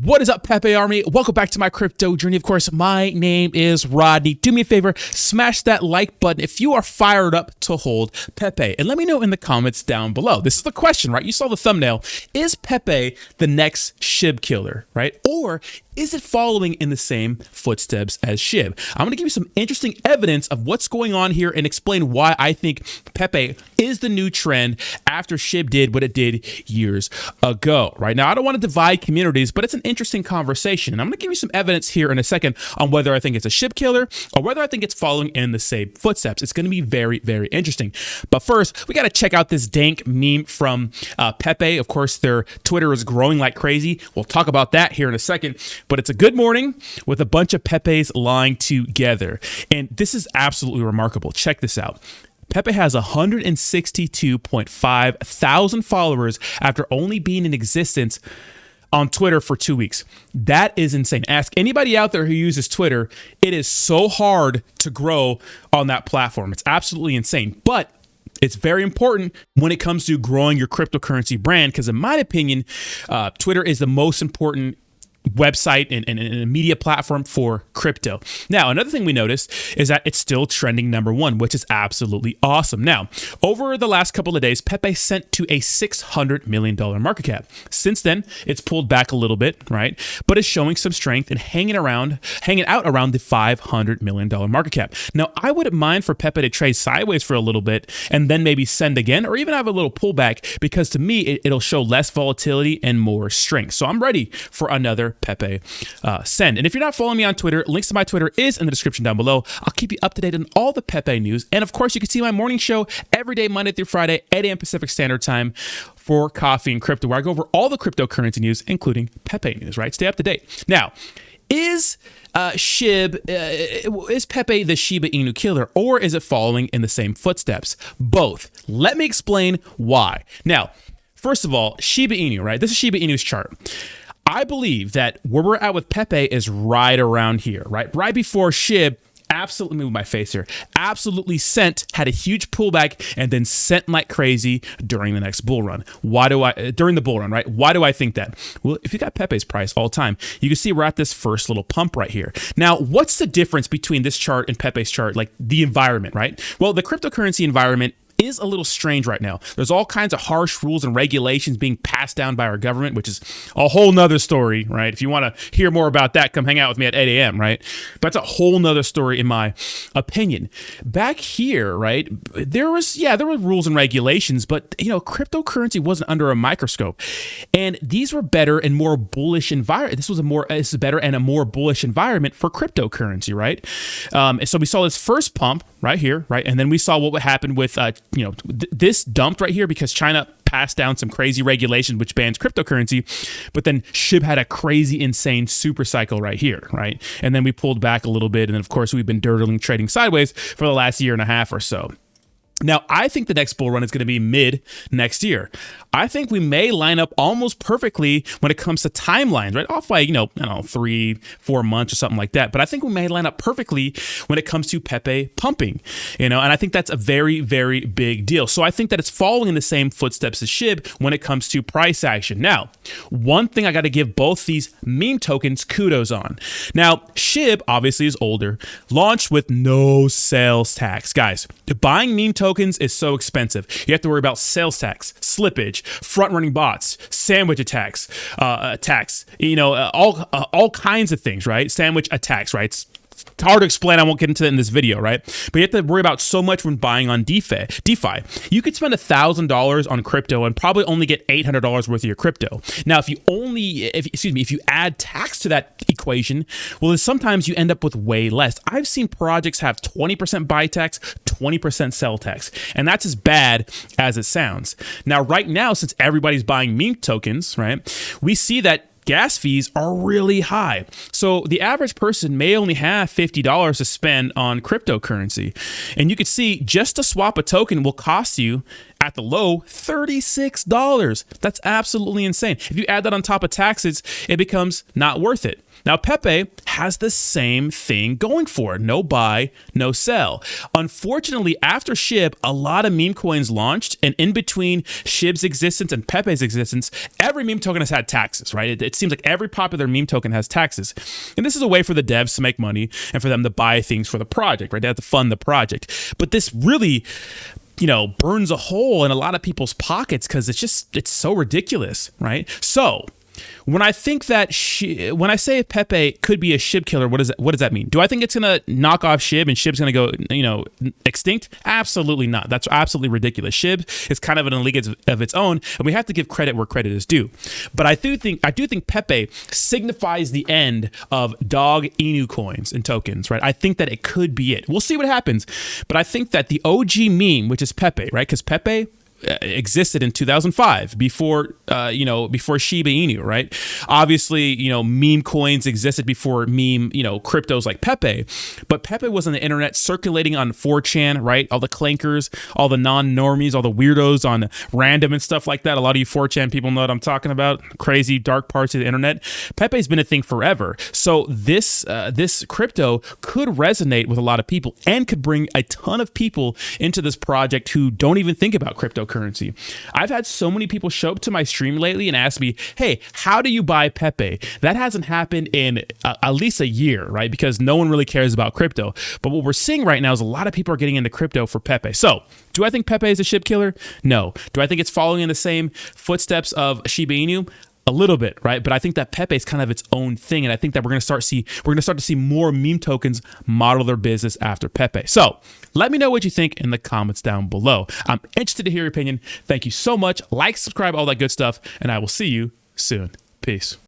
What is up, Pepe Army? Welcome back to my crypto journey. Of course, my name is Rodney. Do me a favor, smash that like button if you are fired up to hold Pepe. And let me know in the comments down below. This is the question, right? You saw the thumbnail. Is Pepe the next SHIB killer, right? Or is it following in the same footsteps as SHIB? I'm going to give you some interesting evidence of what's going on here and explain why I think Pepe is the new trend after SHIB did what it did years ago, right? Now, I don't want to divide communities, but it's an interesting conversation. And I'm going to give you some evidence here in a second on whether I think it's a SHIB killer or whether I think it's following in the same footsteps. It's going to be very, very interesting. But first, we got to check out this dank meme from Pepe. Of course, their Twitter is growing like crazy. We'll talk about that here in a second. But it's a good morning with a bunch of Pepes lying together. And this is absolutely remarkable. Check this out. Pepe has 162.5 thousand followers after only being in existence on Twitter for 2 weeks. That is insane. Ask anybody out there who uses Twitter. It is so hard to grow on that platform. It's absolutely insane. But it's very important when it comes to growing your cryptocurrency brand, because in my opinion, Twitter is the most important website and a media platform for crypto. Now, another thing we noticed is that it's still trending #1, which is absolutely awesome. Now, over the last couple of days, Pepe sent to a $600 million market cap. Since then, it's pulled back a little bit, right? But it's showing some strength and hanging out around the $500 million market cap. Now, I wouldn't mind for Pepe to trade sideways for a little bit and then maybe send again, or even have a little pullback, because to me, it'll show less volatility and more strength. So I'm ready for another Pepe send. And if you're not following me on Twitter, links to my Twitter is in the description down below. I'll keep you up to date on all the Pepe news. And of course, you can see my morning show every day, Monday through Friday, 8 a.m. Pacific Standard Time for Coffee and Crypto, where I go over all the cryptocurrency news, including Pepe news, right? Stay up to date. Now, is Pepe the Shiba Inu killer, or is it following in the same footsteps? Both. Let me explain why. Now, first of all, Shiba Inu, right? This is Shiba Inu's chart. I believe that where we're at with Pepe is right around here, right? Right before SHIB absolutely moved my face here. Absolutely had a huge pullback and then sent like crazy during the next bull run. During the bull run, right? Why do I think that? Well, if you got Pepe's price all time, you can see we're at this first little pump right here. Now, what's the difference between this chart and Pepe's chart? Like the environment, right? Well, the cryptocurrency environment is a little strange right now. There's all kinds of harsh rules and regulations being passed down by our government, which is a whole nother story, right? If you want to hear more about that, come hang out with me at 8 a.m., right? But that's a whole nother story in my opinion. Back here, right, there were rules and regulations, but cryptocurrency wasn't under a microscope. And these were better and more bullish environment. This is better and a more bullish environment for cryptocurrency, right? So we saw this first pump right here, right? And then we saw what would happen with this dumped right here because China passed down some crazy regulation which bans cryptocurrency, but then SHIB had a crazy, insane super cycle right here, right? And then we pulled back a little bit, and then of course we've been dirtling trading sideways for the last year and a half or so. Now, I think the next bull run is going to be mid next year. I think we may line up almost perfectly when it comes to timelines, right? Off by, 3-4 months or something like that. But I think we may line up perfectly when it comes to Pepe pumping, and I think that's a very, very big deal. So I think that it's following in the same footsteps as SHIB when it comes to price action. Now, one thing I got to give both these meme tokens kudos on. Now, SHIB obviously is older, launched with no sales tax. Guys, buying meme tokens is so expensive. You have to worry about sales tax, slippage, front-running bots, sandwich attacks, all kinds of things, right? Sandwich attacks, right? It's hard to explain. I won't get into that in this video, right? But you have to worry about so much when buying on DeFi. You could spend $1,000 on crypto and probably only get $800 worth of your crypto. Now, if you add tax to that equation, well, then sometimes you end up with way less. I've seen projects have 20% buy tax, 20% sell tax, and that's as bad as it sounds. Now, right now, since everybody's buying meme tokens, right, we see that gas fees are really high. So the average person may only have $50 to spend on cryptocurrency. And you can see just to swap a token will cost you at the low, $36. That's absolutely insane. If you add that on top of taxes, it becomes not worth it. Now, Pepe has the same thing going for it. No buy, no sell. Unfortunately, after SHIB, a lot of meme coins launched, and in between SHIB's existence and Pepe's existence, every meme token has had taxes, right? It seems like every popular meme token has taxes. And this is a way for the devs to make money and for them to buy things for the project, right? They have to fund the project. But this really, burns a hole in a lot of people's pockets because it's so ridiculous, right? So when I think that when I say Pepe could be a SHIB killer, what does that mean? Do I think it's gonna knock off SHIB and SHIB's gonna go extinct? Absolutely not. That's absolutely ridiculous. SHIB is kind of in a league of its own, and we have to give credit where credit is due. But I do think Pepe signifies the end of dog Inu coins and tokens, right? I think that it could be it. We'll see what happens, but I think that the OG meme, which is Pepe, right? Because Pepe existed in 2005 before Shiba Inu, right? Obviously, meme coins existed before meme, cryptos like Pepe, but Pepe was on the internet circulating on 4chan, right? All the clankers, all the non-normies, all the weirdos on random and stuff like that. A lot of you 4chan people know what I'm talking about. Crazy dark parts of the internet. Pepe's been a thing forever. So this crypto could resonate with a lot of people and could bring a ton of people into this project who don't even think about cryptocurrency. I've had so many people show up to my stream lately and ask me, hey, how do you buy Pepe? That hasn't happened in at least a year, right? Because no one really cares about crypto. But what we're seeing right now is a lot of people are getting into crypto for Pepe. So do I think Pepe is a SHIB killer? No. Do I think it's following in the same footsteps of Shiba Inu? A little bit, right? But I think that Pepe is kind of its own thing, and I think that we're going to start to see more meme tokens model their business after Pepe. So let me know what you think in the comments down below. I'm interested to hear your opinion. Thank you so much. Like, subscribe, all that good stuff, and I will see you soon. Peace.